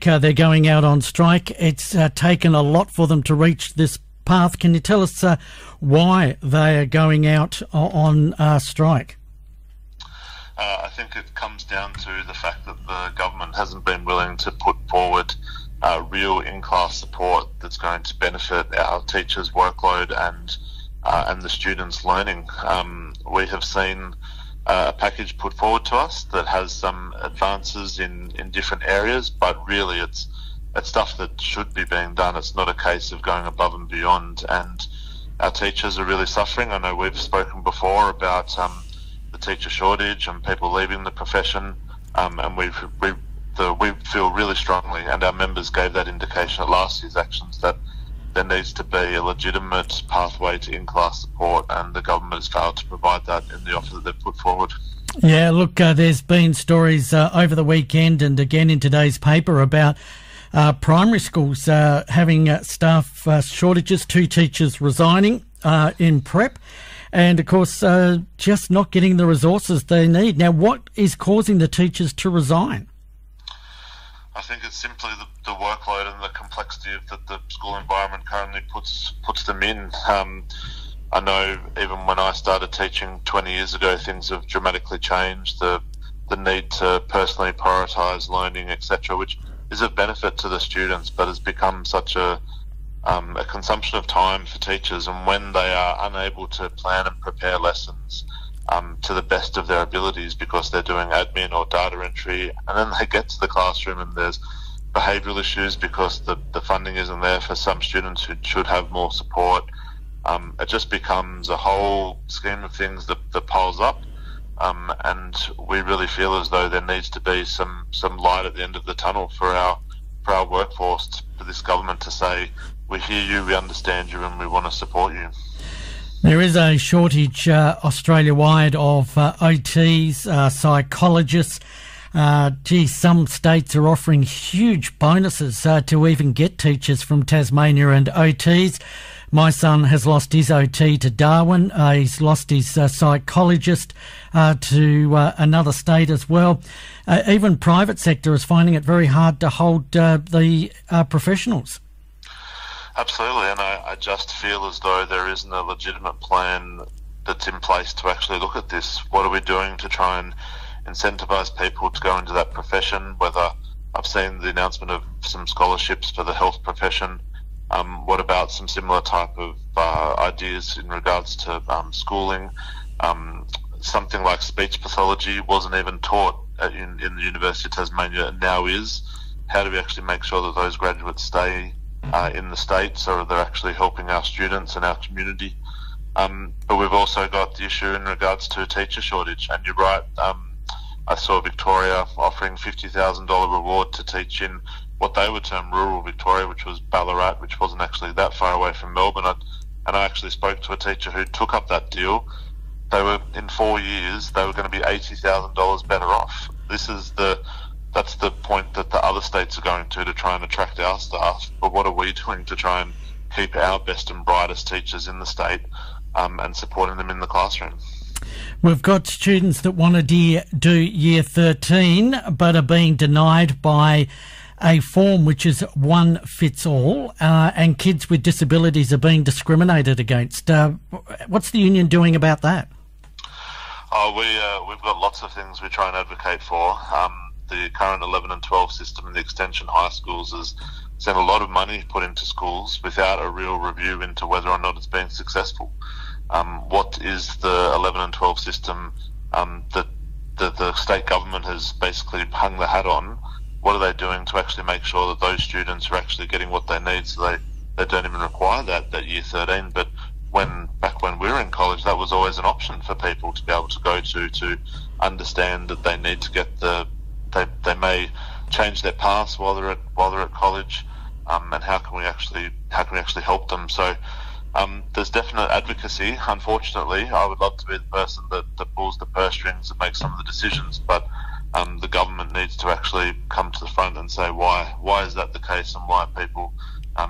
they're going out on strike. It's taken a lot for them to reach this path. Can you tell us why they are going out on strike? I think it comes down to the fact that the government hasn't been willing to put forward real in-class support that's going to benefit our teachers' workload and the students' learning. We have seen a package put forward to us that has some advances in different areas, but really it's stuff that should be being done. It's not a case of going above and beyond, and our teachers are really suffering. I know we've spoken before about the teacher shortage and people leaving the profession, and we feel really strongly, and our members gave that indication at last year's actions, that there needs to be a legitimate pathway to in-class support, and the government has failed to provide that in the offer that they've put forward. Yeah, look, there's been stories over the weekend and again in today's paper about primary schools having staff shortages, 2 teachers resigning in prep, and of course just not getting the resources they need. Now, what is causing the teachers to resign? I think it's simply the workload and the complexity that the school environment currently puts them in. I know even when I started teaching 20 years ago, things have dramatically changed. The need to personally prioritise learning, etc., which is of benefit to the students, but has become such a consumption of time for teachers. And when they are unable to plan and prepare lessons to the best of their abilities because they're doing admin or data entry, and then they get to the classroom and there's behavioural issues because the funding isn't there for some students who should have more support, it just becomes a whole scheme of things that piles up, and we really feel as though there needs to be some light at the end of the tunnel for our workforce, for this government to say, we hear you, we understand you, and we want to support you. There is a shortage Australia-wide of OTs, psychologists. Some states are offering huge bonuses to even get teachers from Tasmania and OTs. My son has lost his OT to Darwin. He's lost his psychologist to another state as well. Even private sector is finding it very hard to hold the professionals. Absolutely, and I just feel as though there isn't a legitimate plan that's in place to actually look at this. What are we doing to try and incentivise people to go into that profession? Whether I've seen the announcement of some scholarships for the health profession. What about some similar type of ideas in regards to schooling? Something like speech pathology wasn't even taught in the University of Tasmania, and now is. How do we actually make sure that those graduates stay in the state, so they're actually helping our students and our community? But we've also got the issue in regards to a teacher shortage, and you're right, I saw Victoria offering $50,000 reward to teach in what they would term rural Victoria, which was Ballarat, which wasn't actually that far away from Melbourne. And I actually spoke to a teacher who took up that deal. They were, in 4 years, they were going to be $80,000 better off. That's the point that the other states are going to try and attract our staff. But what are we doing to try and keep our best and brightest teachers in the state and supporting them in the classroom? We've got students that want to do Year 13 but are being denied by a form which is one fits all, and kids with disabilities are being discriminated against. What's the union doing about that? We've got lots of things we try and advocate for. The current 11 and 12 system in the extension high schools has sent a lot of money put into schools without a real review into whether or not it's been successful. What is the 11 and 12 system that the state government has basically hung the hat on? What are they doing to actually make sure that those students are actually getting what they need, so they don't even require that Year 13? But back when we were in college, that was always an option for people to be able to go to understand that they need to get they may change their paths while they're at college, and how can we actually help them? So there's definite advocacy. Unfortunately, I would love to be the person that pulls the purse strings and makes some of the decisions, but the government needs to actually come to the front and say why is that the case, and why are people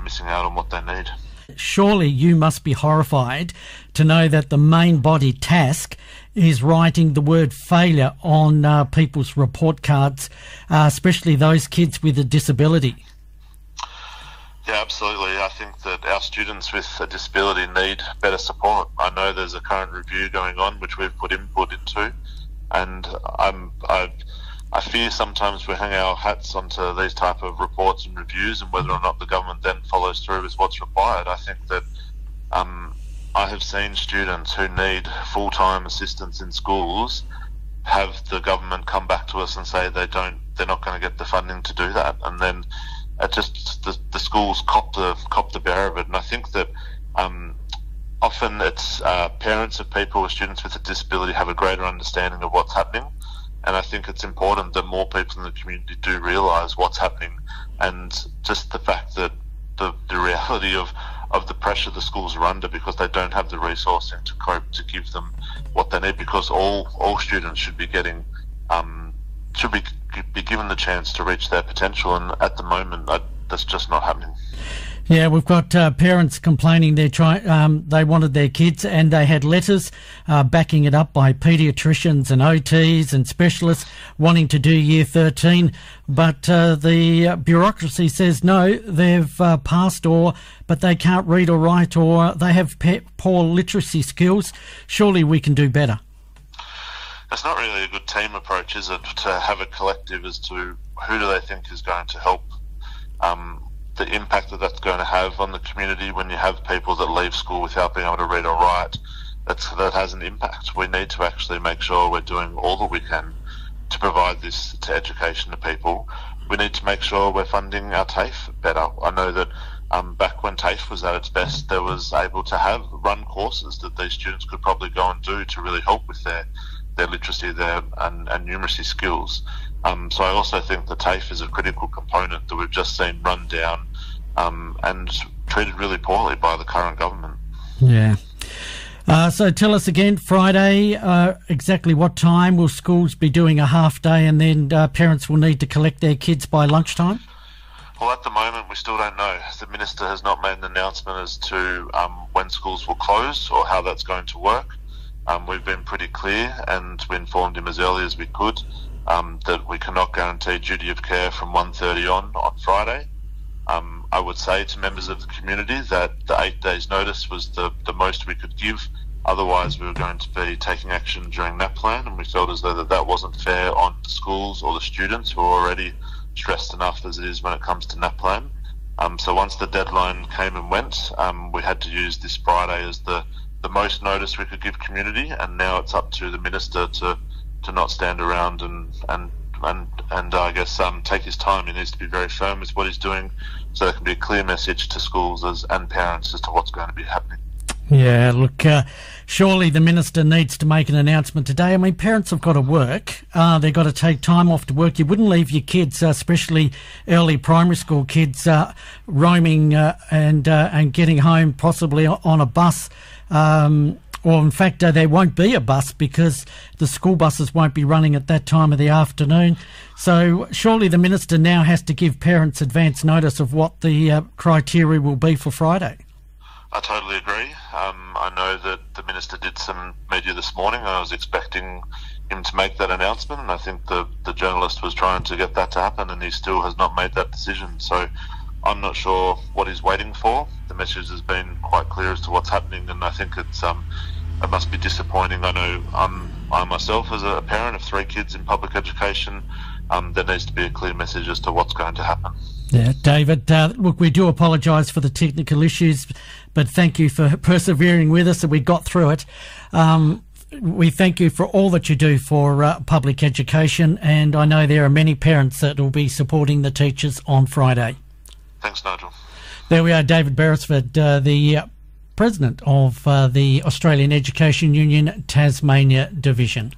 missing out on what they need. Surely you must be horrified to know that the main body task is writing the word failure on people's report cards, especially those kids with a disability. Yeah, absolutely. I think that our students with a disability need better support. I know there's a current review going on which we've put input into, and I fear sometimes we hang our hats onto these type of reports and reviews, and whether or not the government then follows through with what's required. I think that I have seen students who need full-time assistance in schools have the government come back to us and say they're not going to get the funding to do that, and then the schools cop the bear of it. And I think that often it's parents of people or students with a disability have a greater understanding of what's happening, and I think it's important that more people in the community do realise what's happening, and just the fact that the reality of the pressure the schools are under because they don't have the resourcing to cope to give them what they need, because all students should be getting should be given the chance to reach their potential, and at the moment that's just not happening. Yeah, we've got parents complaining they wanted their kids, and they had letters backing it up by paediatricians and OTs and specialists wanting to do Year 13, but the bureaucracy says no, they've passed, but they can't read or write, or they have poor literacy skills. Surely we can do better. It's not really a good team approach, is it, to have a collective as to who do they think is going to help. The impact that's going to have on the community when you have people that leave school without being able to read or write, that has an impact. We need to actually make sure we're doing all that we can to provide this to education to people. We need to make sure we're funding our TAFE better. I know that back when TAFE was at its best, there was able to run courses that these students could probably go and do to really help with their literacy and numeracy skills. So I also think the TAFE is a critical component that we've just seen run down and treated really poorly by the current government. Yeah. So tell us again, Friday, exactly what time will schools be doing a half day, and then parents will need to collect their kids by lunchtime? Well, at the moment, we still don't know. The Minister has not made an announcement as to when schools will close or how that's going to work. We've been pretty clear, and we informed him as early as we could that we cannot guarantee duty of care from 1:30 on Friday. I would say to members of the community that the 8 days notice was the most we could give. Otherwise, we were going to be taking action during that plan, and we felt as though that wasn't fair on the schools or the students who are already stressed enough as it is when it comes to NAPLAN. So once the deadline came and went, we had to use this Friday as the most notice we could give community, and now it's up to the Minister to not stand around and I guess take his time. He needs to be very firm with what he's doing, so there can be a clear message to schools and parents as to what's going to be happening. Yeah, look, surely the Minister needs to make an announcement today. I mean, parents have got to work. They've got to take time off to work. You wouldn't leave your kids, especially early primary school kids, roaming and getting home possibly on a bus. Or in fact, there won't be a bus because the school buses won't be running at that time of the afternoon. So surely the Minister now has to give parents advance notice of what the criteria will be for Friday. I totally agree. I know that the Minister did some media this morning, and I was expecting him to make that announcement, and I think the journalist was trying to get that to happen, and he still has not made that decision. So I'm not sure what he's waiting for. The message has been quite clear as to what's happening, and I think it must be disappointing. I know I myself, as a parent of 3 kids in public education, there needs to be a clear message as to what's going to happen. Yeah, David, look, we do apologise for the technical issues, but thank you for persevering with us, and we got through it. We thank you for all that you do for public education, and I know there are many parents that will be supporting the teachers on Friday. Thanks, Nigel. There we are, David Beresford, the President of the Australian Education Union Tasmania Division.